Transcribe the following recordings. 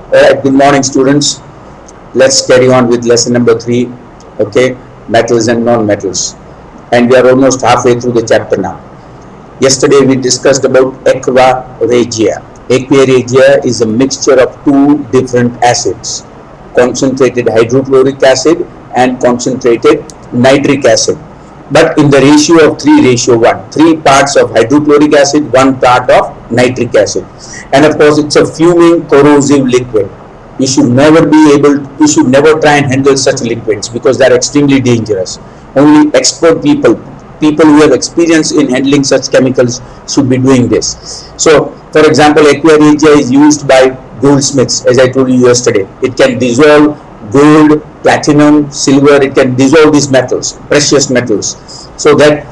Alright, good morning students. Let's carry on with lesson number 3. Okay, metals and non-metals. And we are almost halfway through the chapter now. Yesterday we discussed about aqua regia. Aqua regia is a mixture of two different acids, concentrated hydrochloric acid and concentrated nitric acid, but in the ratio of 3:1. 3 parts of hydrochloric acid, 1 part of nitric acid. And of course it's a fuming corrosive liquid. You should never try and handle such liquids because they are extremely dangerous. Only expert people who have experience in handling such chemicals should be doing this. So for example, aqua regia is used by goldsmiths, as I told you yesterday. It can dissolve gold, platinum, silver. It can dissolve these metals, precious metals, so that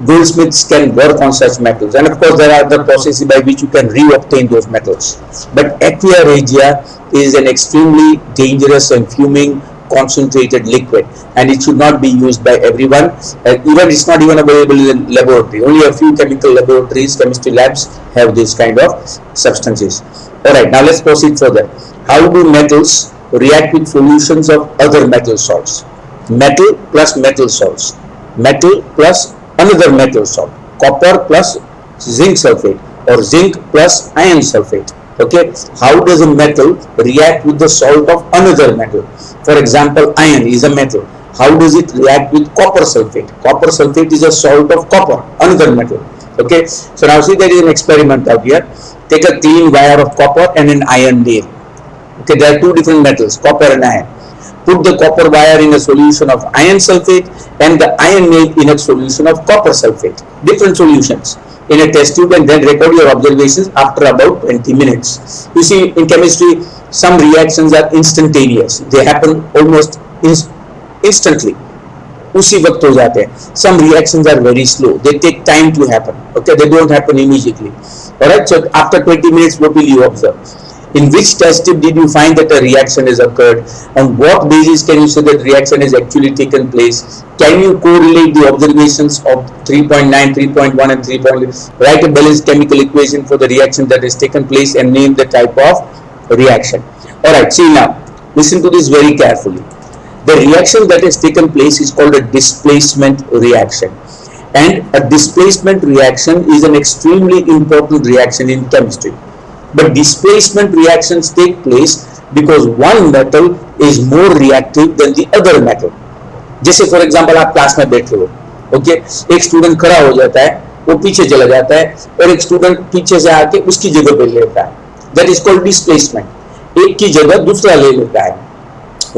goldsmiths can work on such metals. And of course there are other processes by which you can re-obtain those metals. But aqua regia is an extremely dangerous and fuming concentrated liquid, and it should not be used by everyone. Even it's not even available in the laboratory. Only a few chemical laboratories, chemistry labs have this kind of substances. Alright, now let's proceed further. How do metals react with solutions of other metal salts? Metal plus metal salts, metal plus another metal salt, copper plus zinc sulfate, or zinc plus iron sulfate. Okay, how does a metal react with the salt of another metal? For example, iron is a metal. How does it react with copper sulfate? Copper sulfate is a salt of copper, another metal. Okay, so now see, there is an experiment out here. Take a clean wire of copper and an iron nail. Okay, there are two different metals, copper and iron. Put the copper wire in a solution of iron sulfate and the iron nail in a solution of copper sulfate. Different solutions in a test tube, and then record your observations after about 20 minutes. You see, in chemistry, some reactions are instantaneous. They happen almost instantly. उसी वक्त हो जाते हैं. Some reactions are very slow. They take time to happen. Okay, they don't happen immediately. Alright, so after 20 minutes, what will you observe? In which test tube did you find that a reaction has occurred? On what basis can you say that reaction has actually taken place? Can you correlate the observations of 3.9, 3.1 and 3.8? Write a balanced chemical equation for the reaction that has taken place and name the type of reaction. Alright, see now, listen to this very carefully. The reaction that has taken place is called a displacement reaction. And a displacement reaction is an extremely important reaction in chemistry. But displacement reactions take place because one metal is more reactive than the other metal. जैसे for example आप class में बैठे हो, okay, एक student खड़ा हो जाता है, वो पीछे चला जाता है, और एक स्टूडेंट पीछे से आके उसकी जगह पे लेता है. That is called displacement. एक की जगह दूसरा ले लेता है.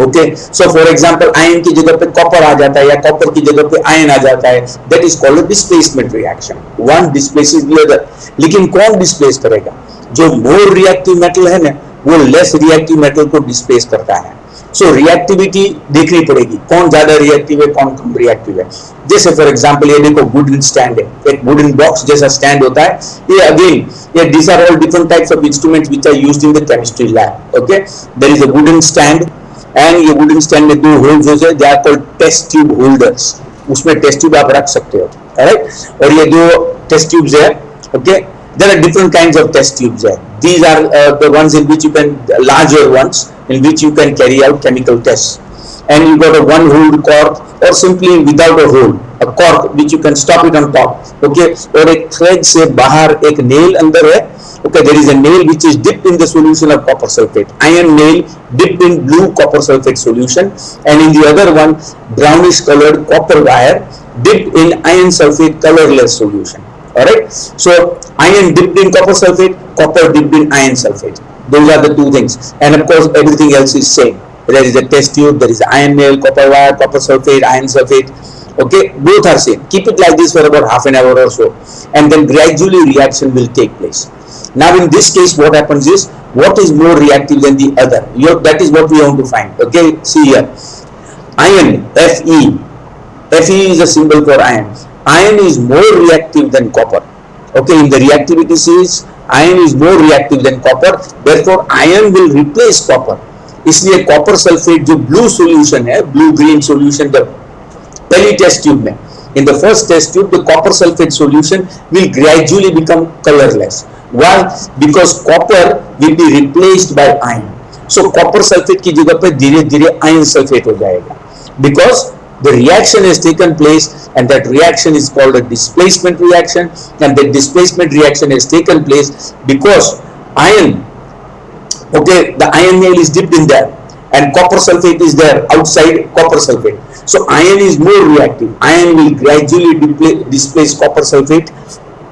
Okay, so for example ion की जगह पे कॉपर आ जाता है या कॉपर की जगह पे आयन आ जाता है. That is called a displacement reaction. One displaces the other. लेकिन कौन डिस्प्लेस करेगा? जो मोर रिएक्टिव मेटल है ना, वो लेस रिएक्टिव मेटल को डिस्प्लेस करता है. सो रिएक्टिविटी देखनी पड़ेगी, कौन ज्यादा रिएक्टिव है, कौन कम रिएक्टिव है. जैसे फॉर एग्जांपल ये देखो वुडन स्टैंड है, एक वुडन बॉक्स जैसा स्टैंड होता है. ये अगेन ये these are all different types of instruments which are used in the chemistry lab. Okay, there is a wooden stand, and ये wooden stand में दो होल्स होते हैं, they are called test tube holders. उसमें test tube आप रख सकते हो. Alright, और ये दो टेस्ट ट्यूब्स है. Okay, there are different kinds of test tubes there. These are the ones in which you can, larger ones in which you can carry out chemical tests. And you got a one holed cork, or simply without a hole, a cork which you can stop it on top. Okay, और एक thread से बाहर एक nail अंदर है. Okay, there is a nail which is dipped in the solution of copper sulfate. Iron nail dipped in blue copper sulfate solution, and in the other one brownish colored copper wire dipped in iron sulfate colorless solution. Alright, so iron dipped in copper sulfate, copper dipped in iron sulfate. Those are the two things, and of course everything else is same. There is a test tube, there is iron nail, copper wire, copper sulfate, iron sulfate. Okay, both are same. Keep it like this for about half an hour or so, and then gradually reaction will take place. Now in this case, what happens is, what is more reactive than the other? That is what we want to find. Okay, see here, iron, Fe. Fe is a symbol for iron. Iron is more reactive than copper. Okay, in the reactivity series, iron is more reactive than copper. Therefore, iron will replace copper. इसलिए copper sulfate जो blue solution है, blue green solution, the पहली test tube में, in the first test tube, the copper sulfate solution will gradually become colorless. Why? Because copper will be replaced by iron. So copper sulphate की जगह पे धीरे धीरे ion sulphate हो जाएगा, because the reaction has taken place and that reaction is called a displacement reaction, and that displacement reaction has taken place because iron, okay, the iron nail is dipped in there and copper sulfate is there outside copper sulfate. So iron is more reactive. Iron will gradually displace copper sulfate.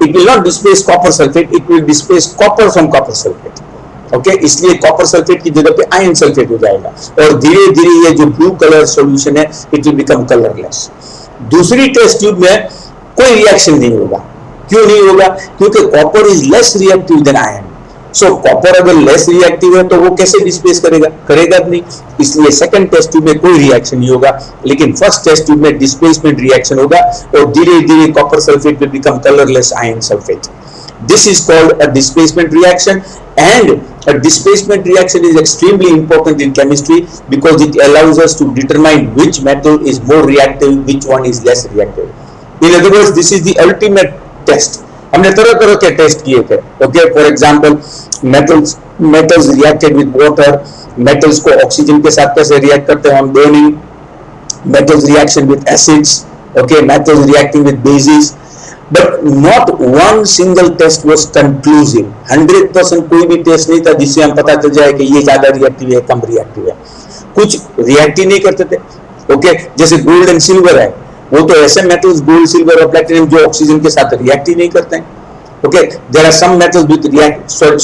It will not displace copper sulfate, it will displace copper from copper sulfate. Okay इसलिए copper sulphate की जगह पे ion sulphate हो जाएगा और धीरे धीरे ये जो ब्लू कलर सॉल्यूशन है इट विल बिकम कलरलेस। दूसरी टेस्ट ट्यूब में कोई रिएक्शन नहीं होगा। क्यों नहीं होगा? क्योंकि copper is less reactive than ion. So copper अगर लेस रिएक्टिव है तो वो कैसे डिस्प्लेस करेगा? करेगा नहीं। इसलिए सेकंड टेस्ट ट्यूब में कोई रिएक्शन नहीं होगा, लेकिन फर्स्ट टेस्ट ट्यूब में डिस्प्लेसमेंट रिएक्शन होगा और धीरे धीरे copper sulphate will become colourless ion sulphate. This is called a displacement reaction, and a displacement reaction is extremely important in chemistry because it allows us to determine which metal is more reactive, which one is less reactive. In other words, this is the ultimate test. हमने तरह तरह के test किए थे। Okay, for example, metals reacted with water, metals को oxygen के साथ कैसे रिएक्ट करते हैं हम, burning, metals reaction with acids, okay, metals reacting with bases. But not one single test was conclusive. 100% कोई भी टेस्ट नहीं था जिससे हम पता चल जाए कि ये ज्यादा रिएक्टिव है, कम रिएक्टिव है। कुछ रिएक्ट ही नहीं करते थे। ओके, जैसे गोल्ड एंड सिल्वर है, वो तो ऐसे मेटल्स गोल्ड, सिल्वर और प्लेटिनम जो ऑक्सीजन के साथ रिएक्ट ही नहीं करते हैं। Okay, there are some metals with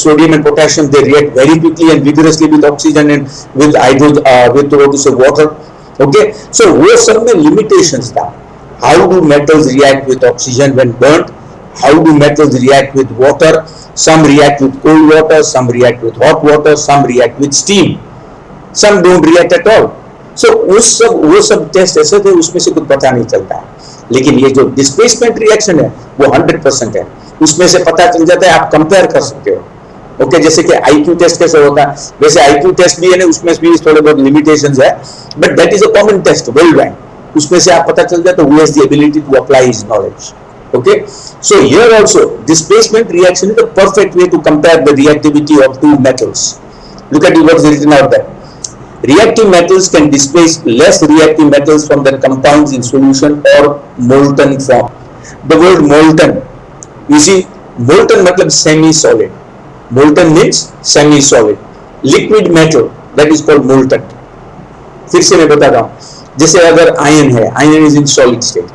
sodium and potassium, they react very quickly and vigorously with oxygen and with water. Okay, so वो सब में limitations था। How do metals react with oxygen when burnt? How do metals react with water? Some react with cold water, some react with hot water, some react with steam, some don't react at all. So वो सब test ऐसे थे, उसमें से कुछ पता नहीं चलता है। लेकिन ये जो डिस्प्लेसमेंट रिएक्शन है वो 100% है, उसमें से पता चल जाता है, आप कंपेयर कर सकते हो। ओके, जैसे कि आईक्यू टेस्ट कैसे होता है, वैसे आईक्यू टेस्ट भी है ना, उसमें भी थोड़े बहुत लिमिटेशंस है, but that is a common test worldwide. उसमें से आप पता चल जाता है who has the ability to apply his knowledge. Okay, so here also displacement reaction is the perfect way to compare the reactivity of two metals. Look at what is written out there. Reactive metals can displace less reactive metals from their compounds in solution or molten form. The word molten, you see, molten मतलब semi-solid. Molten means semi-solid. Liquid metal, that is called molten. फिर से मैं बता रहा हूँ, जैसे अगर ion है, ion is in solid state,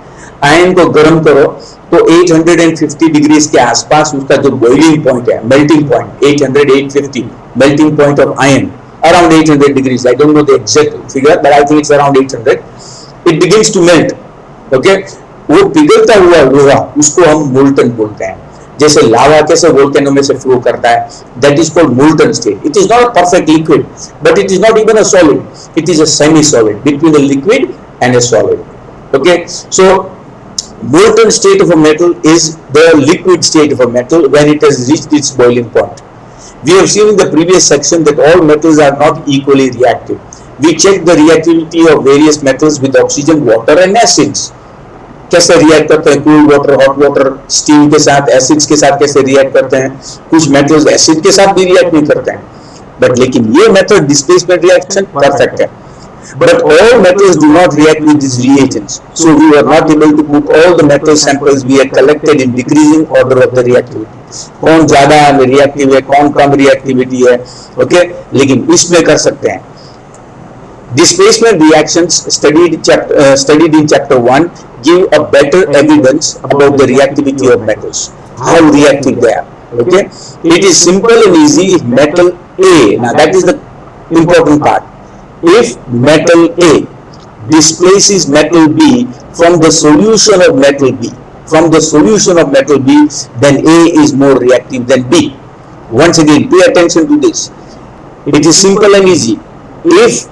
ion को गर्म करो तो 850 डिग्रीज के आसपास उसका जो बॉइलिंग पॉइंट है, melting point 800 850 melting point of ion around 800 degrees. I don't know the exact figure, but I think it's around 800. It begins to melt. Okay, वो पिघलता हुआ लोहा, उसको हम मोल्टन बोलते हैं। जैसे लावा कैसे वोल्केनो में से फ्लो करता है, that is called molten state. It is not a perfect liquid, but it is not even a solid. It is a semi-solid between a liquid and a solid. Okay, so molten state of a metal is the liquid state of a metal when it has reached its boiling point. We have seen in the previous section that all metals are not equally reactive. We check the reactivity of various metals with oxygen, water and acids. कैसे react करते हैं, cool water, hot water, steam के साथ, acids के साथ कैसे react करते हैं। कुछ मेटल्स एसिड के साथ भी रिएक्ट नहीं करते हैं, बट लेकिन ये मेथड डिस्प्लेसमेंट रिएक्शन परफेक्ट है। But all metals do not react with these reagents, so we were not able to put all the metal samples we had collected in decreasing order of the reactivity. कौन ज्यादा reactive है, कौन कम reactivity है, okay, लेकिन इसमें कर सकते हैं। Displacement reactions studied in chapter 1 give a better evidence about the reactivity of metals, how reactive they are. Okay, it is simple and easy if metal A, now that is the important part, if metal A displaces metal B from the solution of metal B, then A is more reactive than B. Once again, pay attention to this. It is simple and easy. If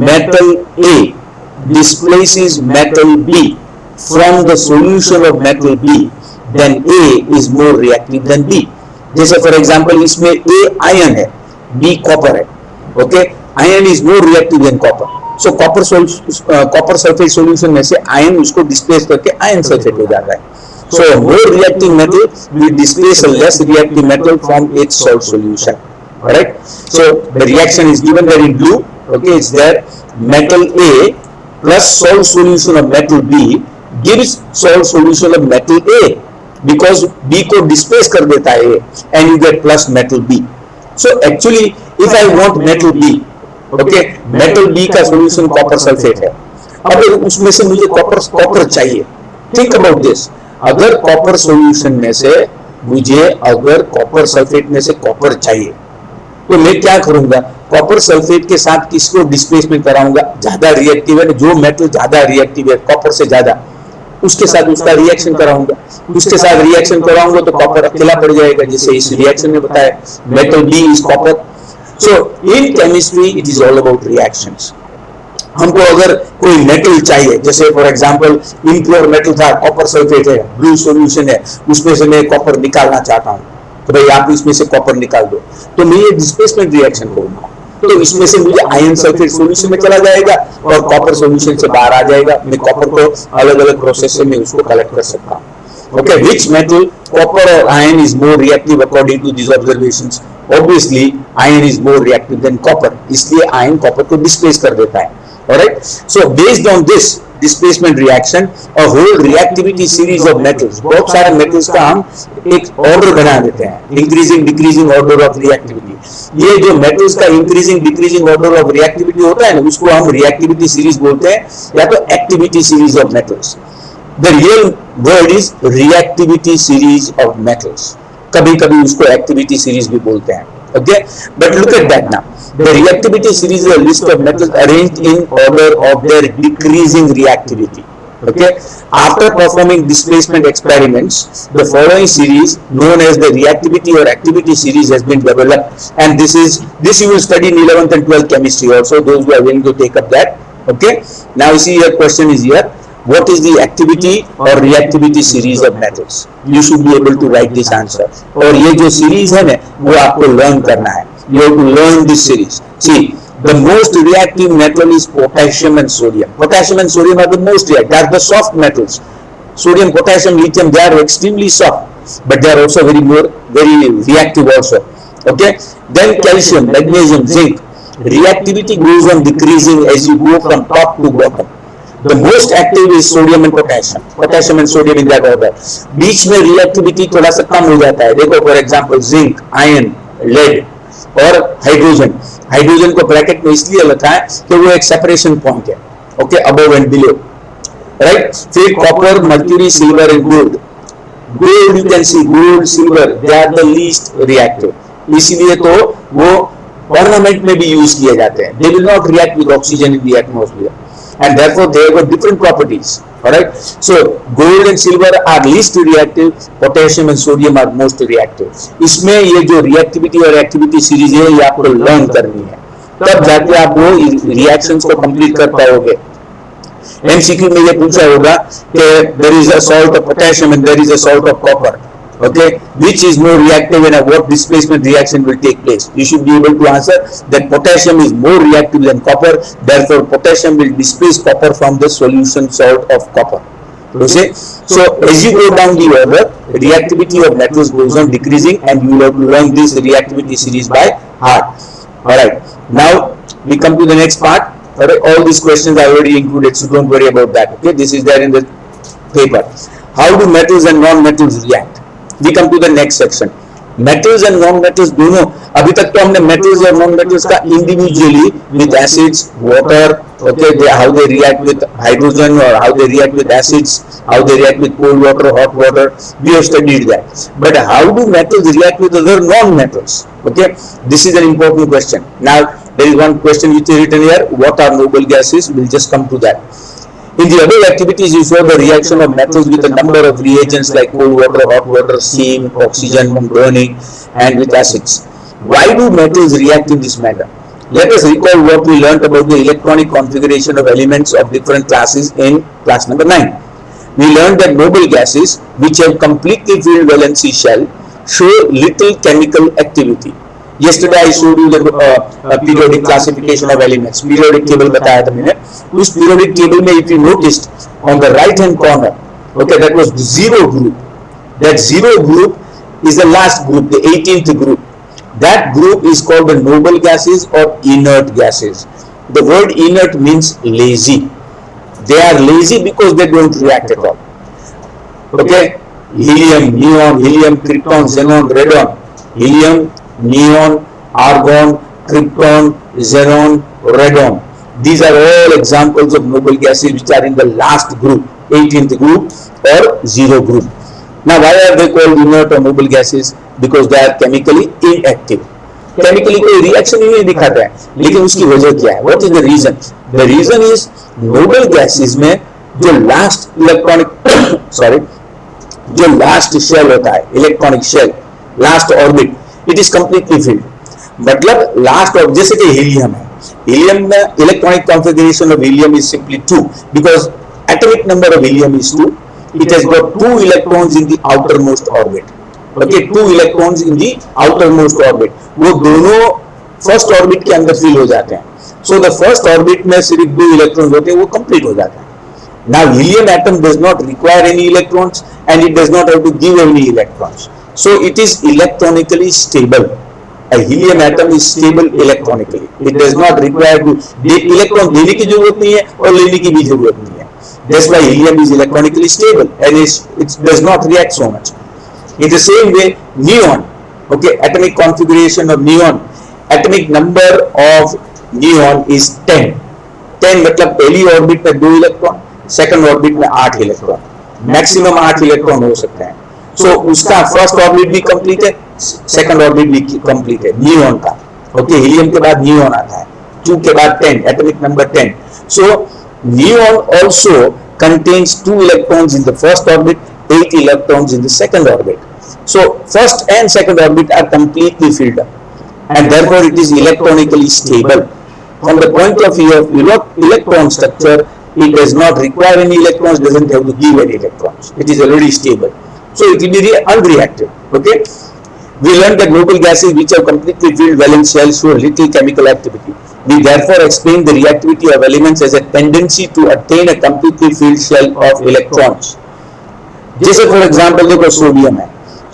metal A displaces metal B from the solution of metal B, then A is more reactive than B. जैसे for example इसमें A ion है, B copper है, okay, ion is more reactive than copper, so copper sulphate solution में से ion उसको displace करके ion sulphate हो जाता है। So more reactive metal will displace a less reactive metal from its salt solution. All right. So the reaction is given there in blue. Okay, it's there. Metal A plus salt solution of metal B gives salt solution of metal A, because B को displace कर देता है A, and you get plus metal B. So actually, if I want metal B, okay, metal B का solution copper sulfate है. अब उसमें से मुझे कॉपर चाहिए. Think about this. अगर कॉपर सॉल्यूशन में से मुझे अगर कॉपर सल्फेट में से कॉपर चाहिए, तो मैं क्या करूंगा? कॉपर सल्फेट के साथ किसको डिस्प्लेसमेंट कराऊंगा? ज्यादा रिएक्टिव है, जो मेटल ज्यादा रिएक्टिव है कॉपर से ज्यादा, उसके साथ उसका रिएक्शन कराऊंगा. उसके साथ रिएक्शन कराऊंगा तो कॉपर अकेला पड़ जाएगा, जैसे इस रिएक्शन में बताया, metal B is copper. So in chemistry it is all about reactions. हमको अगर कोई मेटल चाहिए, जैसे फॉर एग्जांपल इम्प्योर मेटल था, कॉपर सल्फेट है, ब्लू सॉल्यूशन है, उसमें से मैं कॉपर निकालना चाहता हूं, तो भाई आप इसमें से कॉपर निकाल दो, तो मैं ये डिस्प्लेसमेंट रिएक्शन करूंगा. तो इसमें से मुझे आयन सल्फेट सॉल्यूशन में चला जाएगा और कॉपर सॉल्यूशन से बाहर आ जाएगा. मैं कॉपर को अलग अलग प्रोसेस से मैं उसको कलेक्ट कर सकता हूँ. Okay, which metal, copper or iron, is more reactive according to these observations? Obviously, iron is more reactive than copper. इसलिए iron copper को displace कर देता है. Alright, so based on this displacement reaction, a whole reactivity series of metals, बहुत सारे metals का हम एक order बना देते हैं, increasing decreasing order of reactivity. ये जो metals का increasing decreasing order of reactivity होता है ना, उसको हम reactivity series बोलते हैं, या तो activity series of metals. The real word is reactivity series of metals. कभी कभी उसको activity series भी बोलते हैं. Okay, but look at that now. The reactivity series is a list of metals arranged in order of their decreasing reactivity. Okay, after performing displacement experiments, the following series, known as the reactivity or activity series, has been developed, and this you will study in 11th and 12th chemistry also, those who are willing to take up that. Okay, now see your question is here. What is the activity or reactivity series of metals? You should be able to write this answer. और ये जो series है ना, वो आपको learn करना है. You have to learn this series. See, the most reactive metal is potassium and sodium. Potassium and sodium are the most reactive. They are the soft metals. Sodium, potassium, lithium, they are extremely soft, but they are also very reactive also. Okay. Then calcium, magnesium, zinc. Reactivity goes on decreasing as you go from top to bottom. The most active is sodium and potassium. Potassium and sodium in that order. बीच में reactivity थोड़ा सा कम हो जाता है. देखो for example zinc, iron, lead और hydrogen. Hydrogen को bracket में इसलिए लिखा है कि वो एक सेपरेशन पॉइंट है. Okay, above and below. Right? फिर copper, mercury, silver and gold. Gold you can see, gold, silver, they are the least reactive. इसलिए तो वो ornament में भी यूज किए जाते हैं. They will not react with oxygen in the atmosphere. And therefore they have got different properties. All right. So gold and silver are least reactive. Potassium and sodium are most reactive. इसमें ये जो reactivity और activity series है, ये आपको learn करनी है. तब जाके आप वो reactions को complete कर पाओगे. MCQ में ये पूछा होगा कि there is a salt of potassium and there is a salt of copper. Okay, which is more reactive and what displacement reaction will take place? You should be able to answer that potassium is more reactive than copper, therefore potassium will displace copper from the solution salt of copper. Okay, so as you go down the order, reactivity of metals goes on decreasing, and you will have to learn this reactivity series by heart. Alright, now we come to the next part. Alright, all these questions are already included, so don't worry about that. Okay, this is there in the paper. How do metals and non-metals react? We come to the next section. Metals and non-metals दोनों, अभी तक तो हमने metals और non-metals का individually with acids, water, okay, how they react with hydrogen or how they react with acids, how they react with cold water, hot water. We have studied that. But how do metals react with other non-metals? Okay, this is an important question. Now there is one question which is written here. What are noble gases? We'll just come to that. In the above activities, you show the reaction of metals with a number of reagents like cold water, hot water, steam, oxygen, burning, and with acids. Why do metals react in this manner? Let us recall what we learnt about the electronic configuration of elements of different classes in class number 9. We learned that noble gases, which have completely filled valency shell, show little chemical activity. Yesterday I showed you the periodic classification of elements. Periodic table बताया था मैंने. उस periodic table में if you noticed on the right hand corner, okay, that was the zero group. That zero group is the last group, the 18th group. That group is called the noble gases or inert gases. The word inert means lazy. They are lazy because they don't react at all. Okay, helium, neon, helium, krypton, xenon, radon. Helium, neon, argon, krypton, xenon, radon. These are all examples of noble gases which are in the last group, 18th group or zero group. Now, why are they called inert or noble gases? Because they are chemically inactive. Chemically कोई reaction ही नहीं दिखाता है, लेकिन उसकी वजह क्या है? What is the reason? The reason is noble gases में जो लास्ट इलेक्ट्रॉनिक सॉरी जो लास्ट शेल होता है, electronic shell, last orbit, it is completely filled. मतलब लास्ट ऑफ, जैसे कि हीलियम है, हीलियम में electronic configuration of helium is simply 2 because atomic number of helium is 2. It has got 2 electrons in the outermost orbit. Okay, 2 electrons in the outermost orbit. वो दोनों first orbit के अंदर fill हो जाते हैं. So the first orbit में सिर्फ 2 electrons होते हैं, वो कंप्लीट हो जाता है. Now helium atom does not require any electrons and it does not have to give any electrons. So it is electronically stable. A helium atom is stable electronically. It does not require to electron देने की जरूरत नहीं है और लेने की भी जरूरत नहीं है. That's why helium is electronically stable and it does not react so much. In the same way, neon, okay, atomic configuration of neon, atomic number of neon is 10. 10 मतलब पहली ऑर्बिट में 2 इलेक्ट्रॉन, सेकंड ऑर्बिट में 8 electron, maximum 8 electron हो सकते हैं. सो उसका first orbit भी complete है, सेकंड ऑर्बिट भी कंप्लीट है नियॉन का. ओके, हीलियम के बाद नियॉन आता है, 2 के बाद 10, atomic number 10. So neon also contains 2 electrons in the first orbit, 8 electrons in the second orbit. So first and second orbit are completely filled up, and therefore it is electronically stable. From the point of view of electron structure, it does not require any electrons, doesn't have to give any electrons. It is already stable, so it will be unreactive. Okay, we learned that noble gases which have completely filled valence shells show little chemical activity. We therefore explain the reactivity of elements as a tendency to attain a completely filled shell of electrons. जैसे for example देखो sodium है,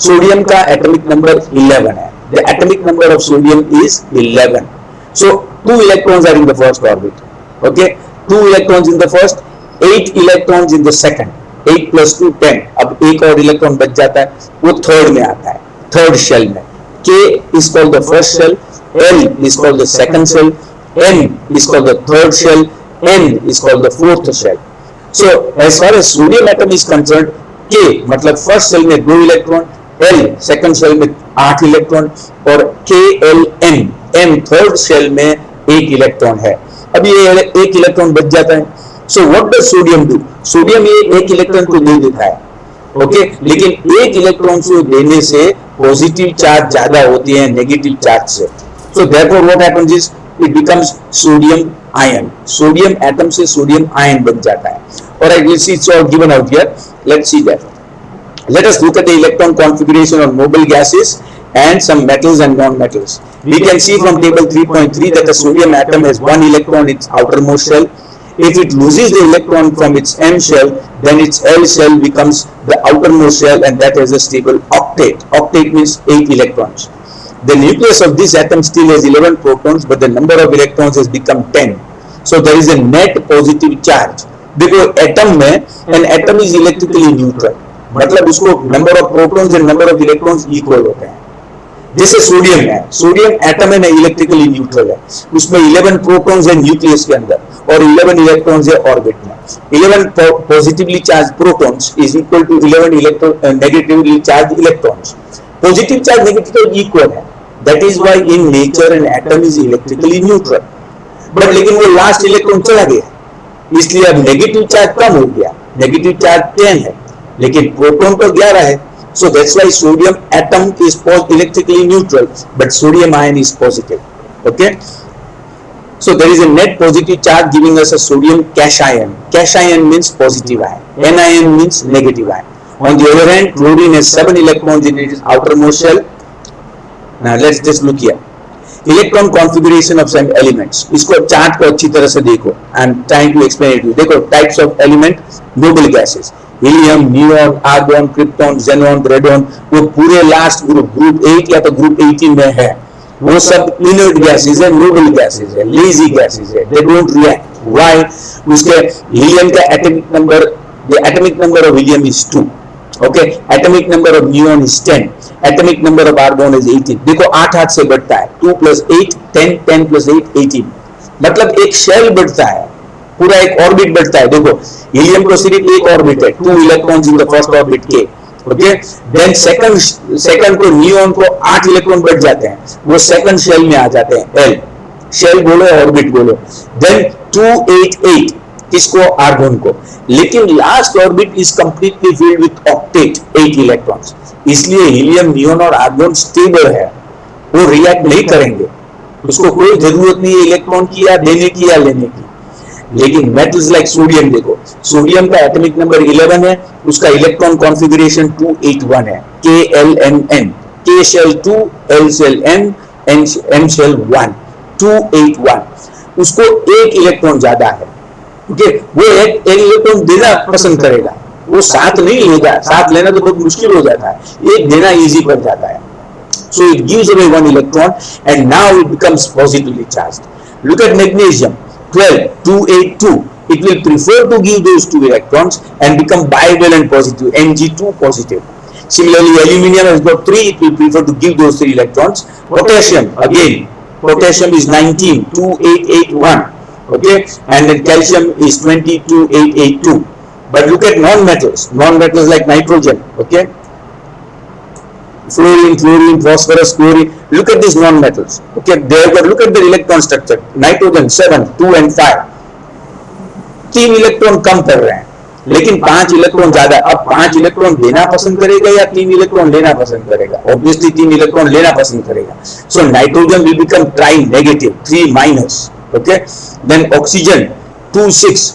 sodium का atomic number 11 है. The atomic number of sodium is 11. So 2 electrons are in the first orbit. Okay, 2 electrons in the first, 8 electrons in the second. 8 plus 2 10. अब एक और electron बच जाता है, वो थर्ड में आता है, थर्ड शेल में. K is called the first shell, L is called the second shell, N is called the third shell, N is called the fourth shell. So as far as sodium atom is concerned, K मतलब first shell में 2 electron, L second shell में 8 electron और KLN N third shell में 1 electron है. अब ये 1 electron बच जाता है. So what does sodium do? Sodium ये 1 इलेक्ट्रॉन को दे देता है. ओके, लेकिन 1 इलेक्ट्रॉन को देने से पॉजिटिव चार्ज ज्यादा होती है नेगेटिव चार्ज से. So therefore what happens is it becomes sodium ion. Sodium atom से sodium ion बन जाता है. Alright, we'll see it's all given out here. Let's see that. Let us look at the electron configuration of noble gases and some metals and non-metals. We can see from table 3.3 that the sodium atom has 1 electron in its outermost shell. If it loses the electron from its M shell, then its L shell becomes the outermost shell and that has a stable octet. Octet means 8 electrons. The nucleus of this atom still has 11 protons, but the number of electrons has become 10. So there is a net positive charge. देखो atom में an atom is electrically neutral. मतलब उसको number of protons and number of electrons equal होते हैं. जैसे sodium है, sodium atom है ना इलेक्ट्रिकली न्यूट्रल है, उसमें 11 प्रोटॉन्स है न्यूक्लियस के अंदर और 11 इलेक्ट्रॉन्स है ऑर्बिट में. 11 positively charge protons is equal to 11 negatively charge electrons. Positive charge negative charge equal है. That is why in nature an atom is electrically neutral. But लेकिन वो लास्ट इलेक्ट्रॉन चला गया, इसलिए अब नेगेटिव चार्ज कम हो गया. नेगेटिव चार्ज 10 है, लेकिन प्रोटॉन तो 11 है. So that's why sodium atom is electrically neutral, but sodium ion is positive. Okay. So there is a net positive charge giving us a sodium cation. Cation means positive ion. Anion means negative ion. On the other hand, chlorine has 7 electrons in its outermost shell. Now let's just look here. Electron configuration of some elements. इसको chart को अच्छी तरह से देखो. I'm trying to explain it to you. देखो types of element, noble gases. Helium, neon, argon, krypton, xenon, radon. वो पूरे last group 8 या तो ग्रुप 18 में है. वो सब इनर्ट गैसेज है, नोबल गैसेज है, लेजी गैसेज है, दे डोंट रिएक्ट। व्हाई? उसके हीलियम का atomic number, the atomic number of helium is 2, okay, atomic number of neon is 10, atomic number of argon is 18। देखो 8 8 से बढ़ता है, 2 + 8 10, 10 + 8 18, मतलब एक शेल बढ़ता है, पूरा एक ऑर्बिट बढ़ता है। देखो हीलियम को सिर्फ एक ऑर्बिट है, 2 electrons in the first orbit के, ओके, देन सेकंड को नियॉन को 8 इलेक्ट्रॉन बढ़ जाते हैं, वो सेकंड शेल में आ जाते हैं, एल शेल बोलो, ऑर्बिट बोलो, देन 288 किसको? आर्गन को। लेकिन last orbit is completely filled with octet 8 electrons, इसलिए हीलियम, नियॉन और आर्गन स्टेबल है, वो रिएक्ट नहीं करेंगे, उसको कोई जरूरत नहीं है इलेक्ट्रॉन की या देने की या लेने की। लेकिन मेटल्स लाइक सोडियम, देखो सोडियम का एटॉमिक नंबर 11 है, उसका इलेक्ट्रॉन कॉन्फ़िगरेशन 281 है, KLMN, K shell 2, L shell N, M shell 1, 281, उसको एक इलेक्ट्रॉन ज्यादा है, ओके, वो एक इलेक्ट्रॉन देना पसंद करेगा, वो 7 नहीं लेगा, 7 लेना तो बहुत मुश्किल हो जाता है, एक देना इजी पड़ जाता है। So it gives away 1 electron and now it becomes positively charged. Look at magnesium, 12, 282. It will prefer to give those 2 electrons and become bivalent positive, Mg2 positive. Similarly, aluminium has got 3, it will prefer to give those 3 electrons. Potassium, again, potassium is 19, 2881. Okay, and then calcium is 22,882. But look at non-metals like nitrogen, okay, fluorine, chlorine, phosphorus, chlorine. Look at these non-metals. Okay, look at the electron structure. Nitrogen 7, 2 and 5. 3 electron कम कर रहे हैं, लेकिन 5 electron ज्यादा। अब 5 electron देना पसंद करेगा या 3 इलेक्ट्रॉन लेना पसंद करेगा? ऑब्वियसली 3 इलेक्ट्रॉन लेना पसंद करेगा। So nitrogen will become tri negative, 3 minus. Okay, then oxygen 2 6,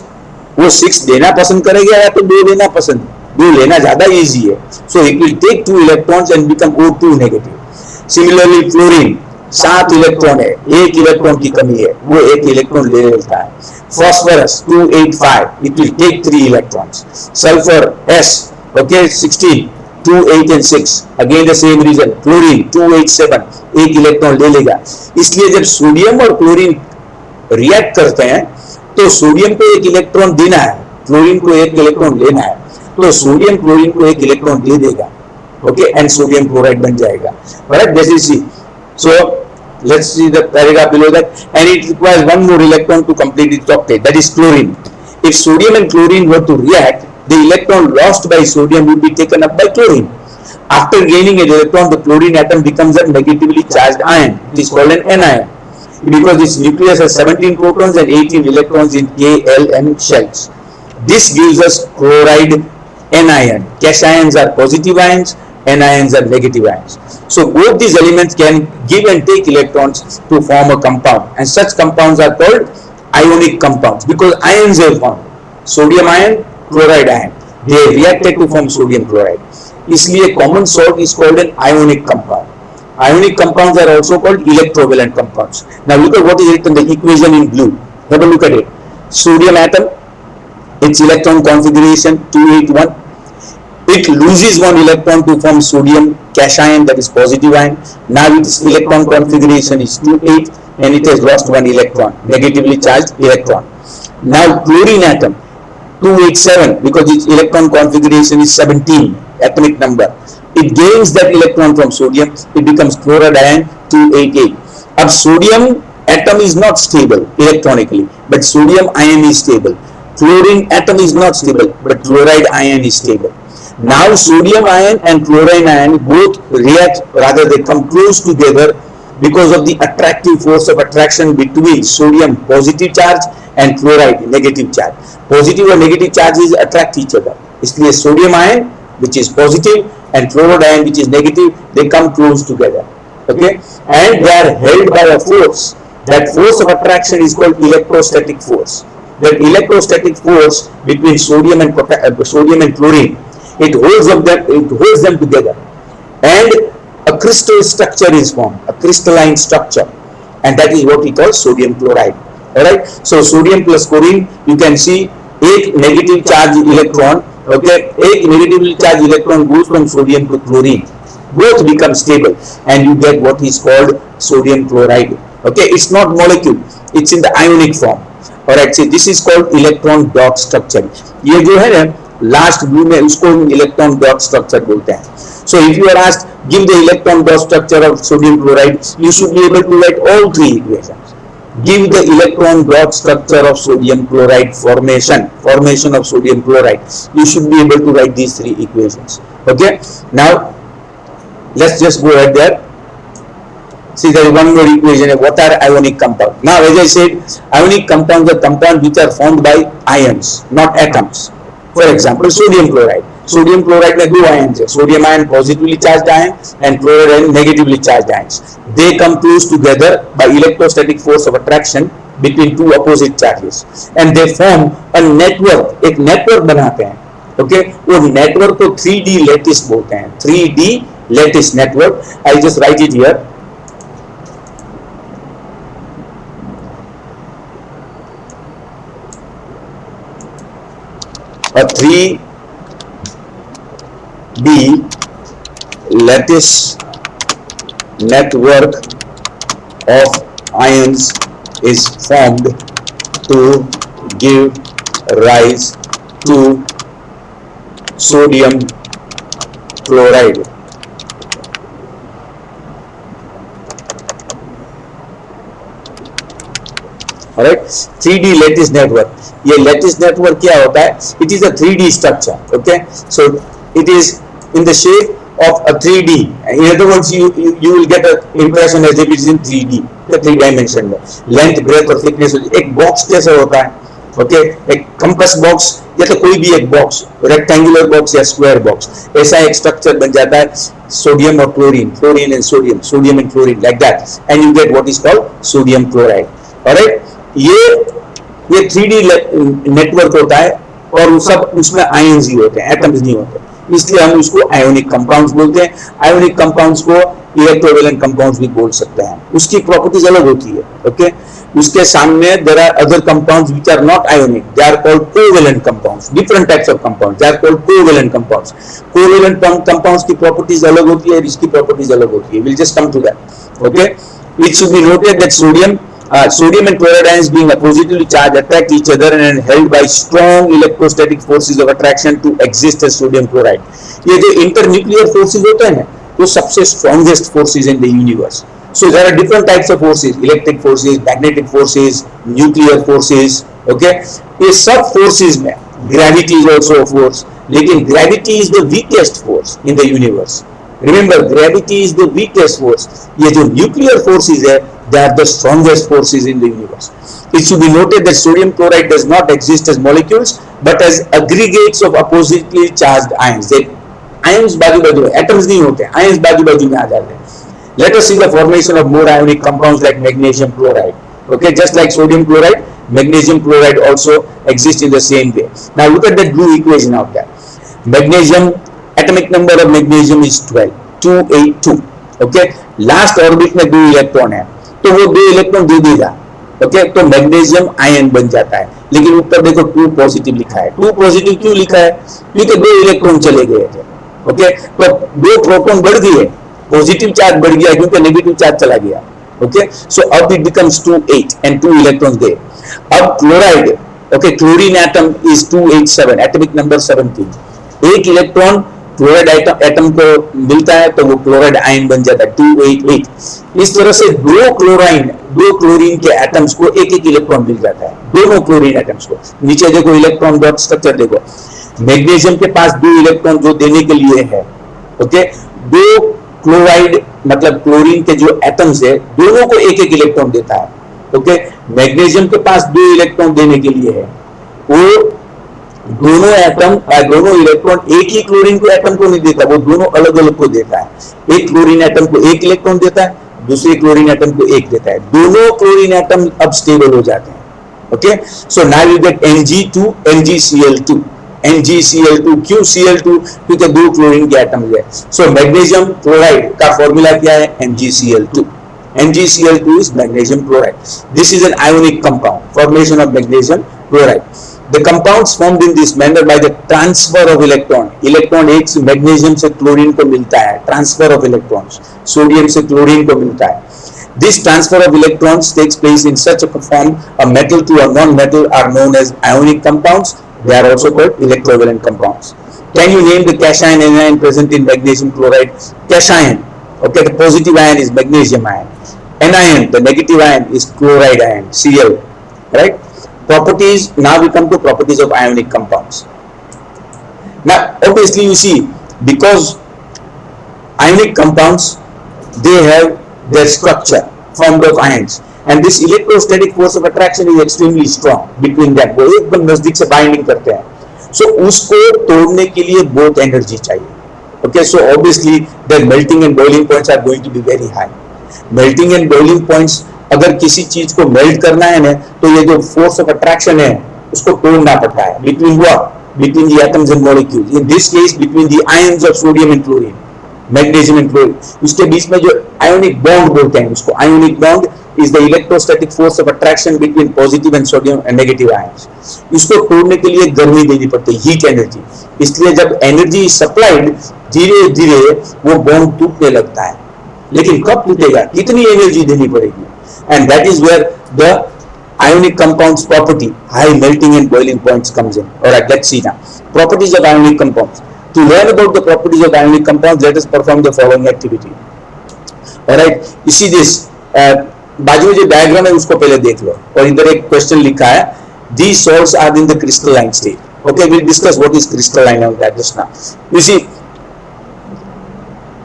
वो 6 देना पसंद करेगा या तो 2 देना पसंद, 2 लेना ज्यादा इजी है। So it will take 2 electrons and become O2 negative. Similarly fluorine 7 electron है, 1 इलेक्ट्रॉन की कमी है, वो 1 इलेक्ट्रॉन ले लेता है। Phosphorus 285, it will take 3 electrons. Sulfur S, okay, 16, 2 8 and 6, again the same reason. Chlorine 287, 1 electron ले लेगा। इसलिए जब सोडियम और क्लोरीन रिएक्ट करते हैं तो सोडियम को 1 इलेक्ट्रॉन देना है, क्लोरीन को 1 इलेक्ट्रॉन लेना है, तो सोडियम क्लोरीन को 1 इलेक्ट्रॉन दे देगा, ओके, एंड सोडियम क्लोराइड बन जाएगा। Right, this is see. So let's see the paragraph below that, and it requires 1 more electron to complete its octet, that is chlorine. If sodium and chlorine were to react, the electron lost by sodium would be taken up by chlorine. After gaining an electron, the chlorine atom becomes a negatively charged ion. It is called an anion because its nucleus has 17 protons and 18 electrons in K, L, M shells. This gives us chloride anion. Cations are positive ions, anions are negative ions. So both these elements can give and take electrons to form a compound, and such compounds are called ionic compounds because ions are formed. Sodium ion, chloride ion, they reacted to form sodium chloride. इसलिए common salt is called an ionic compound. Ionic compounds are also called electrovalent compounds. Now look at what is written in the equation in blue. Have a look at it. Sodium atom, its electron configuration 281. It loses 1 electron to form sodium cation, that is positive ion. Now its electron configuration is 28 and it has lost 1 electron, negatively charged electron. Now chlorine atom 287, because its electron configuration is 17 atomic number. It gains that electron from sodium, it becomes chloride ion 288. अब sodium atom is not stable electronically, but sodium ion is stable. Chlorine atom is not stable, but chloride ion is stable. Now sodium ion and chlorine ion both react, rather they come close together because of the attractive force of attraction between sodium positive charge and chloride negative charge. Positive or negative charges attract each other. इसलिए sodium ion which is positive and chloride ion which is negative, they come close together. Okay, and they are held by a force. That force of attraction is called electrostatic force. That electrostatic force between sodium and chlorine, it holds them together, and a crystal structure is formed, a crystalline structure, and that is what we call sodium chloride. All right, so sodium plus chlorine, you can see एक negative charge electron, okay, एक negatively charged electron goes from sodium to chlorine, both become stable and you get what is called sodium chloride. Okay, it's not molecule, it's in the ionic form. Alright, see this is called electron dot structure. ये जो है ना last blue में उसको electron dot structure बोलते हैं. So if you are asked give the electron dot structure of sodium chloride, you should be able to write all three equations. Give the electron dot structure of sodium chloride formation of sodium chloride. You should be able to write these three equations. Okay, now let's just go ahead there. See, there is one more equation. What are ionic compounds? Now, as I said, ionic compounds are compounds which are formed by ions, not atoms. For example, sodium chloride. Sodium chloride में दो ions है. Sodium ion positively charged ion and chloride ion negatively charged ions. They come close together by electrostatic force of attraction between two opposite charges, and they form a network. एक network बनाते हैं. Okay, वो network को 3D lattice बोलते हैं. 3D lattice network. I'll just write it here. A 3D lattice network of ions is formed to give rise to sodium chloride. Alright, 3D lattice network. ये lattice network क्या होता है? It is a 3D structure. Okay, so it is in the shape of a 3D. In other words, you will get an impression as if it is in 3D, the 3 dimension में. Length, breadth और thickness एक box जैसा होता है. Okay, एक compass box या तो कोई भी एक box, rectangular box या square box, ऐसा एक structure बन जाता है. Sodium और chlorine, chlorine and sodium, sodium and chlorine, like that, and you get what is called sodium chloride. Alright, ये 3D नेटवर्क होता है और सब उसमें आयंस ही होते हैं, एटम्स नहीं होते, इसलिए हम उसको आयोनिक कंपाउंड्स बोलते हैं. आयोनिक कंपाउंड्स को इलेक्ट्रोवेलेंट कंपाउंड्स भी बोल सकते हैं. उसकी प्रॉपर्टीज अलग होती है. ओके, उसके सामने there are other compounds which are not ionic, they are called covalent compounds. Different types of compounds, they are called covalent compounds. Covalent compounds की प्रॉपर्टीज अलग होती है, इसकी प्रॉपर्टीज अलग होती है. Will just come to that. Okay, it should be noted that sodium and chloride ions being positively charged attract each other and held by strong electrostatic forces of attraction to exist as sodium chloride. ये जो internuclear forces होते हैं वो सबसे strongest forces in the universe. So there are different types of forces: electric forces, magnetic forces, nuclear forces. Okay, ये सब forces में gravity is also a force, लेकिन gravity is the weakest force in the universe. Remember, gravity is the weakest force. ये जो nuclear forces है, they are the strongest forces in the universe. It should be noted that sodium chloride does not exist as molecules, but as aggregates of oppositely charged ions. Ions बाजू-बाजू, atoms नहीं होते, ions बाजू-बाजू में आ जाते हैं. Let us see the formation of more ionic compounds like magnesium chloride. Okay, just like sodium chloride, magnesium chloride also exists in the same way. Now look at that blue equation out there. Magnesium, atomic number of magnesium is 12, 282. Okay, last orbit में 2 electron है, तो वो 2 electron दे देगा. Okay, तो magnesium ion बन जाता है. लेकिन ऊपर देखो 2 पॉजिटिव लिखा है. 2 पॉजिटिव क्यों लिखा है? क्योंकि 2 इलेक्ट्रॉन चले गए थे. ओके, तो 2 प्रोटॉन बढ़ गए, पॉजिटिव चार्ज बढ़ गया क्योंकि नेगेटिव चार्ज चला गया. ओके, सो अब it becomes 2 8 and 2 electrons there. अब chloride, okay, chlorine atom is 287, atomic number 17. एक इलेक्ट्रॉन क्लोराइड एटम को मिलता है तो वो क्लोराइड आयन बन जाता है 288. इस तरह से दो क्लोरीन के एटम्स को एक एक इलेक्ट्रॉन मिल जाता है, दोनों क्लोरीन एटम्स को. नीचे देखो इलेक्ट्रॉन डॉट स्ट्रक्चर देखो. मैग्नीशियम के पास 2 इलेक्ट्रॉन जो देने के लिए है. ओके, 2 क्लोराइड मतलब क्लोरीन के जो एटम्स है दोनों को एक एक इलेक्ट्रॉन देता है. ओके, मैग्नीशियम के पास 2 इलेक्ट्रॉन देने के लिए है, वो दोनों इलेक्ट्रॉन एक ही क्लोरीन को एटम को नहीं देता, वो दोनों अलग अलग को देता है. एक क्लोरीन एटम को 1 इलेक्ट्रॉन देता है, दूसरे क्लोरीन एटम को 1 देता है. दोनों क्लोरीन एटम अब स्टेबल हो जाते हैं. Okay, so now you get Mg2 MgCl2. MgCl2 क्यों Cl2? क्योंकि 2 क्लोरीन के एटम है. सो मैग्नीशियम क्लोराइड का फॉर्मूला क्या है? MgCl2. MgCl2 is magnesium chloride. This is an ionic compound, formation of magnesium chloride. The compounds formed in this manner by the transfer of electron. Electron एक से magnesium से chlorine को मिलता है, transfer of electrons. Sodium से chlorine को मिलता है. This transfer of electrons takes place in such a form a metal to a non-metal are known as ionic compounds. They are also called electrovalent compounds. Can you name the cation anion present in magnesium chloride? Cation. Okay, the positive ion is magnesium ion. Anion, the negative ion is chloride ion, Cl. Right? Properties, now we come to properties of ionic compounds. Now obviously you see, because ionic compounds, they have their structure formed of ions, and this electrostatic force of attraction is extremely strong between them. वो एकदम नजदीक से binding करते हैं, so उसको तोड़ने के लिए बहुत एनर्जी चाहिए. Okay, so obviously their melting and boiling points are going to be very high. Melting and boiling points, अगर किसी चीज को मेल्ट करना है ना, तो ये जो फोर्स ऑफ अट्रैक्शन है उसको तोड़ना पड़ता है. Between what? Between the atoms and molecules. In this case between the ions of sodium and chlorine, magnesium and chlorine. उसके बीच में जो आयोनिक बॉन्ड बोलते हैं उसको, ionic bond is the electrostatic force of attraction between positive and sodium and negative ions. इसको तोड़ने के लिए गर्मी देनी पड़ती है, हीट एनर्जी. इसलिए जब एनर्जी सप्लाइड, धीरे धीरे वो बॉन्ड टूटने लगता है. लेकिन कब टूटेगा, कितनी एनर्जी देनी पड़ेगी? And that is where the ionic compounds property, high melting and boiling points, comes in. Alright, let's see now. Properties of ionic compounds. To learn about the properties of ionic compounds, let us perform the following activity. Alright, you see this. बाजू में जो diagram है उसको पहले देख लो, और इधर एक क्वेश्चन लिखा है. These salts are in the crystalline state. Okay, we'll discuss what is crystalline on that just now. You see,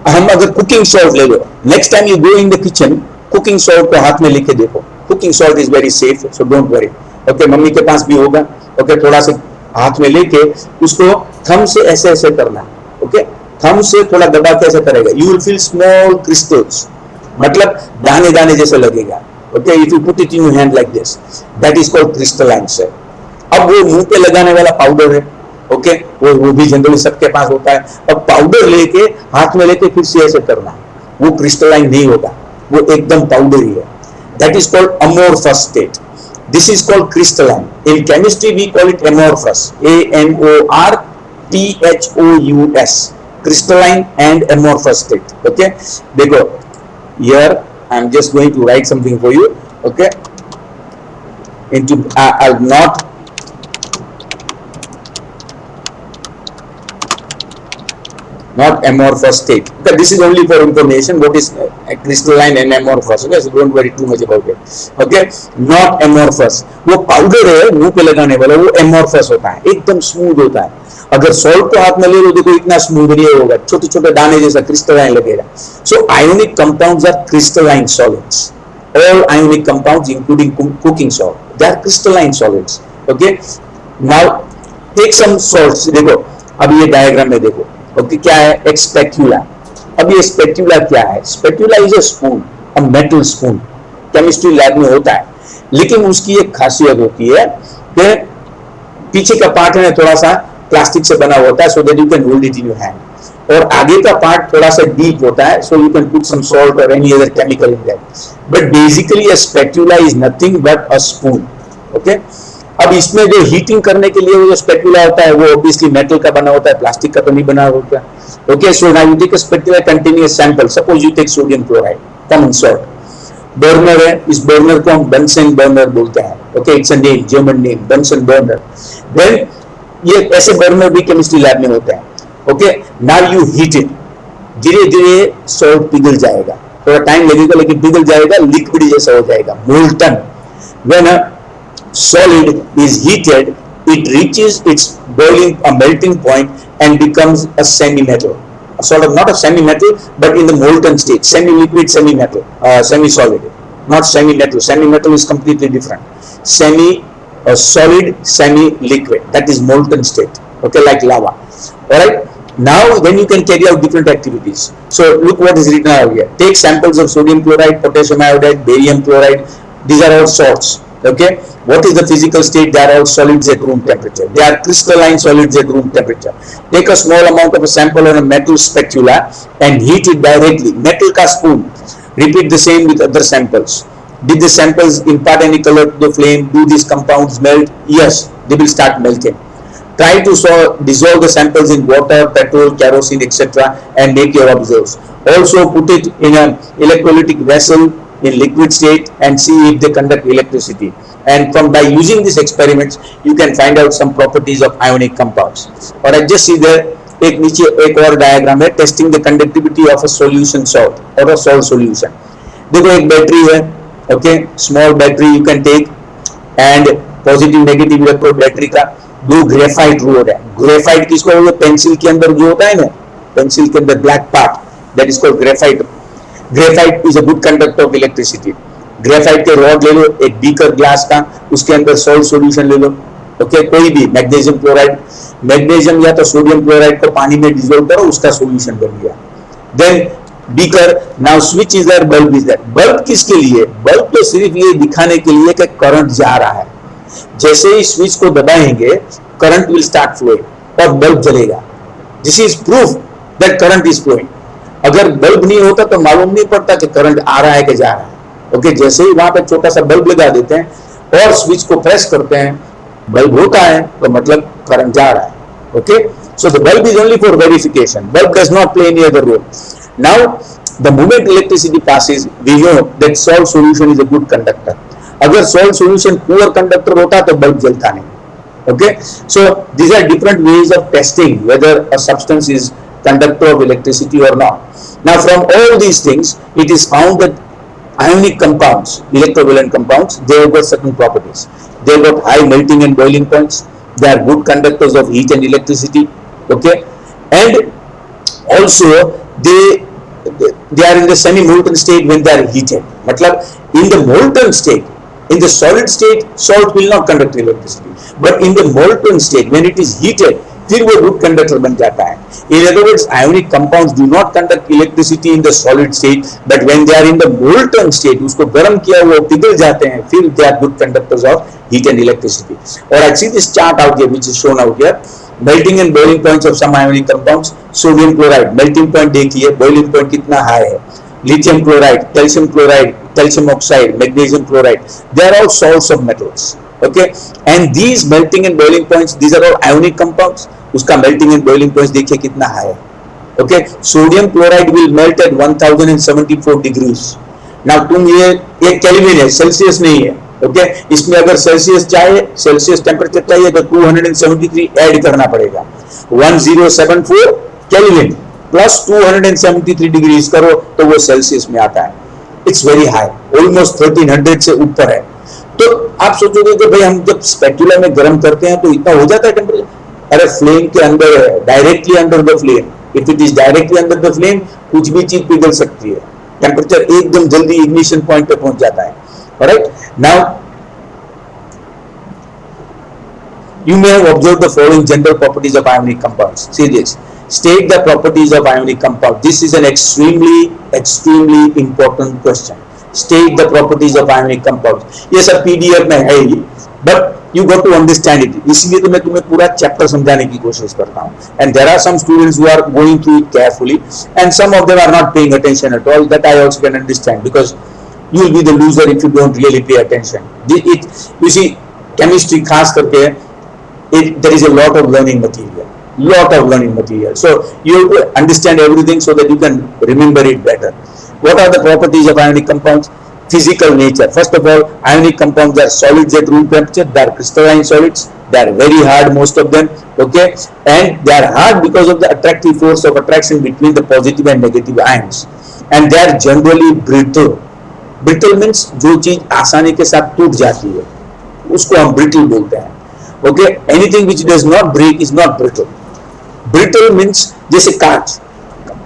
हम अगर कुकिंग सॉल्ट ले लो, next time you go in the kitchen, cooking salt को हाथ में लेके देखो. Cooking salt is very safe, so don't worry. Okay, mummy के पास भी होगा. ओके, थोड़ा सा हाथ में लेके उसको थंब से ऐसे ऐसे करना. ओके, थंब से थोड़ा दबा के ऐसे करेगा, you will feel small crystals, मतलब दाने दाने जैसे लगेगा. Okay, if you put it in your hand like this, that is called crystalline cell. अब वो मुंह पे लगाने वाला पाउडर है. ओके, वो भी जनरली सबके पास होता है. अब पाउडर लेके हाथ में लेके फिर से ऐसे करना, वो क्रिस्टलाइन नहीं होगा, वो एकदम पाउडर ही है. That is called amorphous state. This is called crystalline. In chemistry we call it amorphous, AMORPHOUS, crystalline and amorphous state. Okay, देखो here I am just going to write something for you. Okay, into I will not not amorphous state. Okay, this is only for information. What is crystalline and amorphous? Okay, so don't worry too much about it. Okay, not amorphous. वो powder है मुंह पे लगाने वाला, वो amorphous होता है, एकदम स्मूथ होता है. अगर सॉल्ट को हाथ में ले लो, देखो इतना स्मूथ नहीं होगा, छोटे छोटे दाने जैसा क्रिस्टलाइन लगेगा. So ionic compounds are crystalline solids. All ionic compounds, including cooking salt, they are crystalline solids. Okay, now take some salts. देखो अब ये डायग्राम में देखो. ओके, क्या है? एक स्पेक्यूला. अब ये स्पेक्यूला क्या है? Spatula is a spoon, a metal spoon. Chemistry lab में होता है, लेकिन उसकी एक खासियत होती है कि पीछे का पार्ट है थोड़ा सा प्लास्टिक से बना होता है, so that you can hold it in your hand, और आगे का पार्ट थोड़ा सा डीप होता है, so you can put some salt और any other chemical in that. But basically a spatula is nothing but a spoon. Okay, अब इसमें जो हीटिंग करने के लिए वो जो स्पेक्यूला होता है, वो ऑब्वियसली मेटल का बना होता है, प्लास्टिक का तो नहीं बना होता. Okay, so now you take a spatula containing a sample. Suppose you take sodium chloride, common salt. Burner है, इस बर्नर को हम बंसन बर्नर बोलते हैं. Okay, it's a name, German name, Bunsen burner. Then ये ऐसे बर्नर भी chemistry lab में होते हैं. Okay, now you heat it. धीरे धीरे सॉल्ट पिघल जाएगा, थोड़ा टाइम लगेगा लेकिन पिघल जाएगा, लिक्विड जैसा हो जाएगा, molten. When solid is heated, it reaches its boiling melting point and becomes a semi-metal, sort of not a semi-metal but in the molten state, semi-liquid, semi-metal, semi-solid, not semi-metal. Semi-metal is completely different. Solid, semi-liquid, that is molten state. Okay, like lava. All right. Now then you can carry out different activities. So look what is written out here. Take samples of sodium chloride, potassium iodide, barium chloride. These are all salts. Okay, what is the physical state? They are all solids at room temperature. They are crystalline solids at room temperature. Take a small amount of a sample on a metal spatula and heat it directly. Metal ka spoon. Repeat the same with other samples. Did the samples impart any color to the flame? Do these compounds melt? Yes, they will start melting. Try to dissolve the samples in water, petrol, kerosene, etc. and make your observes. Also put it in an electrolytic vessel in liquid state and see if they conduct electricity. And from by using these experiments, you can find out some properties of ionic compounds. और I just see there एक नीचे एक और diagram है testing the conductivity of a solution salt और a salt solution. देखो एक battery है, okay, small battery you can take and positive negative electrode battery का दो ग्रेफाइट रोड है. ग्रेफाइट किसको बोलते हैं? पेंसिल के अंदर जो होता है ना, पेंसिल के अंदर black part, that is called graphite. Graphite is a good conductor of electricity. Graphite के रॉड ले लो, एक बीकर ग्लास का, उसके अंदर सॉल्ट सॉल्यूशन ले लो, ओके, कोई भी मैग्नीशियम क्लोराइड, मैग्नीशियम या तो सोडियम क्लोराइड को पानी में डिसॉल्व करो, उसका सॉल्यूशन बन गया. Then beaker, now switch is there, bulb is there. Bulb किसके लिए? बल्ब तो सिर्फ ये दिखाने के लिए कि करंट जा रहा है. जैसे ही स्विच को दबाएंगे करंट विल स्टार्ट फ्लोइंग और बल्ब जलेगा. This is proof that current is flowing. अगर बल्ब नहीं होता तो मालूम नहीं पड़ता कि करंट आ रहा है कि जा रहा है. ओके, जैसे ही वहां पे छोटा सा बल्ब लगा देते हैं और स्विच को प्रेस करते हैं, बल्ब होता है तो मतलब करंट जा रहा है. Okay, so the bulb is only for verification. Bulb does not play any other role. Now the moment electricity passes, we know that salt solution is a good conductor. अगर salt solution poor conductor होता तो bulb जलता नहीं. Okay, so these are different ways of testing whether a substance is conductor of electricity or not. Now from all these things, it is found that ionic compounds, electrovalent compounds, they have got certain properties. They have got high melting and boiling points. They are good conductors of heat and electricity. Okay, and also they are in the semi-molten state when they are heated. मतलब in the molten state, in the solid state, salt will not conduct electricity. But in the molten state, when it is heated, फिर वो good conductor बन जाता है. In other words, ionic compounds do not conduct electricity in the solid state, but when they are in the molten state, उसको गर्म किया हुआ पिघल जाते हैं, फिर they are good conductors of heat and electricity. Or I see this chart out here, which is shown out here. Melting and boiling points of some ionic compounds. Sodium chloride, melting point देखिए, boiling point कितना high है. Lithium chloride, calcium oxide, magnesium chloride. They are all salts of metals. Okay, and these melting and boiling points, these are all ionic compounds. उसका melting and boiling points देखिए कितना high है. Okay, sodium chloride will melt at 1074 degrees. Now तुम ये kelvin है, Celsius नहीं है. Okay, इसमें अगर सेल्सियस चाहिए, सेल्सियस टेम्परेचर चाहिए तो 273 ऐड करना पड़ेगा. 1074 केल्विन प्लस 273 डिग्रीज करो तो वो सेल्सियस में आता है. इट्स वेरी हाई, ऑलमोस्ट 1300 से ऊपर है. तो आप सोचोगे कि भाई हम जब स्पैटुला में गर्म करते हैं तो इतना हो जाता है टेम्परेचर. अरे फ्लेम के अंदर है, directly under the flame. If it is directly under the flame, कुछ भी चीज पिघल सकती है. टेम्परेचर एकदम जल्दी इग्निशन पॉइंट पे पहुंच जाता है. Alright, now you may have observed the following general properties of ionic compounds. See this. State the properties of ionic compound. This is an extremely important question. State the properties of ionic compounds. ये सब PDF में है ही, but you got to understand it. इसलिए तो मैं तुम्हें पूरा chapter समझाने की कोशिश करता हूँ. And there are some students who are going through it carefully, and some of them are not paying attention at all. That I also can understand, because you will be the loser if you don't really pay attention. You see, chemistry खास करके there is a lot of learning material. So you have to understand everything so that you can remember it better. What are the properties of ionic compounds? Physical nature. First of all, ionic compounds are solids at room temperature. They are crystalline solids. They are very hard, most of them. Okay, and they are hard because of the attractive force of attraction between the positive and negative ions. And they are generally brittle. Brittle means जो चीज आसानी के साथ टूट जाती है उसको हम ब्रिटल बोलते हैं. Okay, anything which does not break is not brittle. Brittle means जैसे कांच.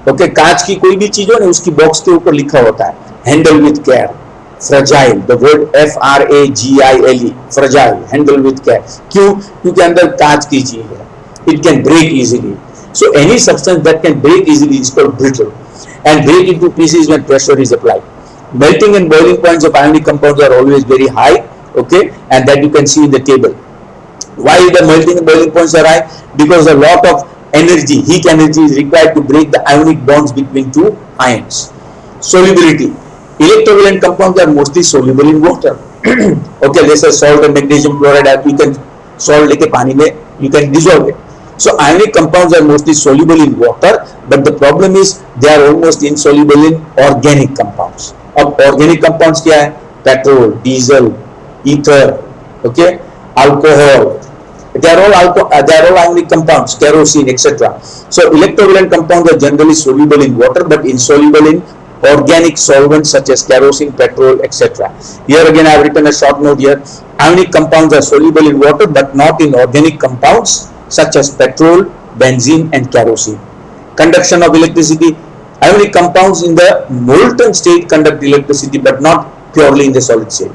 ओके, कांच की कोई भी चीज हो ना, उसकी बॉक्स के ऊपर लिखा होता है handle with care. Fragile, the word FRAGILE, fragile, handle with care. क्यों? क्योंकि अंदर कांच की चीज है. It can break easily. So any substance that can break easily is called brittle and break into pieces when pressure is applied. Melting and boiling points of ionic compounds are always very high. Okay, and that you can see in the table. Why the melting and boiling points are high? Because a lot of energy, heat energy, is required to break the ionic bonds between two ions. Solubility. Electrovalent compounds are mostly soluble in water. Okay, let's say salt and magnesium chloride, you can salt लेके पानी में you can dissolve it. So ionic compounds are mostly soluble in water, but the problem is they are almost insoluble in organic compounds. अब organic compounds क्या है? Petrol, diesel, ether, okay, alcohol. They are all ionic compounds, kerosene, etc. So electrovalent compounds are generally soluble in water, but insoluble in organic solvents such as kerosene, petrol, etc. Here again I have written a short note here. Ionic compounds are soluble in water, but not in organic compounds such as petrol, benzene, and kerosene. Conduction of electricity. Ionic compounds in the molten state conduct electricity, but not purely in the solid state.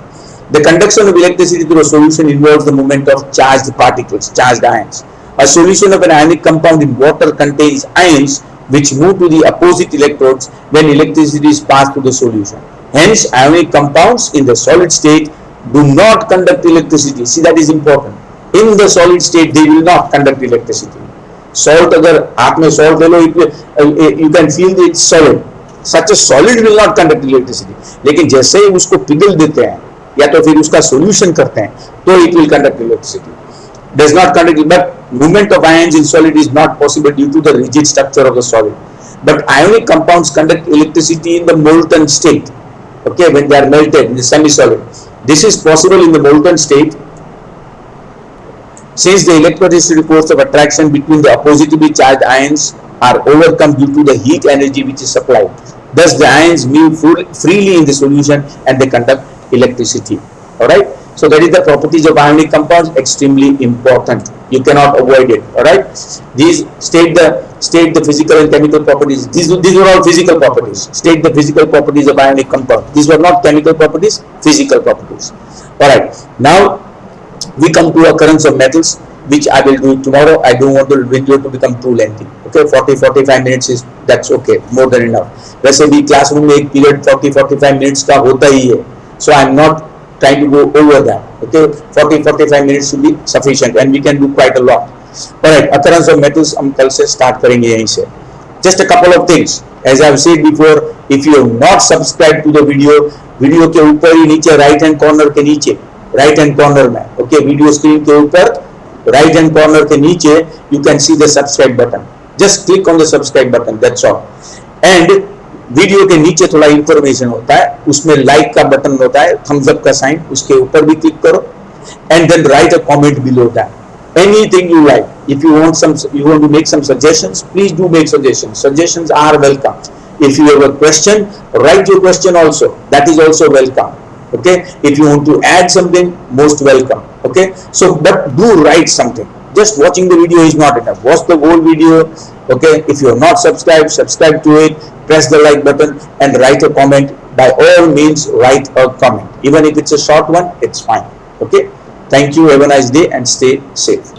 The conduction of electricity through a solution involves the movement of charged particles, charged ions. A solution of an ionic compound in water contains ions which move to the opposite electrodes when electricity is passed through the solution. Hence, ionic compounds in the solid state do not conduct electricity. See, that is important. In the solid state, they will not conduct electricity. Salt, अगर आप में salt ले लो, you can feel that it's solid. Such a solid will not conduct electricity. लेकिन जैसे ही उसको पिघल देते हैं या तो फिर उसका solution करते हैं, तो it will conduct electricity. Does not conduct, but movement of ions in solid is not possible due to the rigid structure of the solid. But ionic compounds conduct electricity in the molten state. Okay, when they are melted in the semi-solid. This is possible in the molten state since the electrostatic force of attraction between the oppositively charged ions are overcome due to the heat energy which is supplied. Thus, the ions move freely in the solution and they conduct electricity. Alright, so that is the properties of ionic compounds, extremely important. You cannot avoid it. Alright, these state the physical and chemical properties. These were all physical properties. State the physical properties of ionic compounds. These were not chemical properties, physical properties. Alright, now we come to occurrence of metals, which I will do tomorrow. I don't want the video to become too lengthy. Okay, 40-45 minutes is that's okay, more than enough. वैसे भी classroom में एक period 40-45 minutes का होता ही है. So I am not trying to go over that. Okay, 40-45 minutes should be sufficient, and we can do quite a lot. Alright, occurrence of metals हम कल से start करेंगे यहीं से. Just a couple of things. As I have said before, if you have not subscribed to the video के ऊपर ही नीचे right hand corner के नीचे, right hand corner में, okay, video screen के ऊपर right hand corner के नीचे you can see the subscribe button. Just click on the subscribe button. That's all. And video के नीचे थोड़ा इंफॉर्मेशन होता है, उसमें लाइक का बटन होता है, थम्स अप का साइन, उसके ऊपर भी क्लिक करो, and then write a comment below that. Anything you like. If you want to make some suggestions, please do make suggestions. Suggestions are welcome. If you have a question, write your question also. That is also welcome. Okay. If you want to add something, most welcome. Okay. So, but do write something. Just watching the video is not enough. Watch the whole video. Okay. If you are not subscribed, subscribe to it. Press the like button and write a comment. By all means, write a comment. Even if it's a short one, it's fine. Okay. Thank you. Have a nice day and stay safe.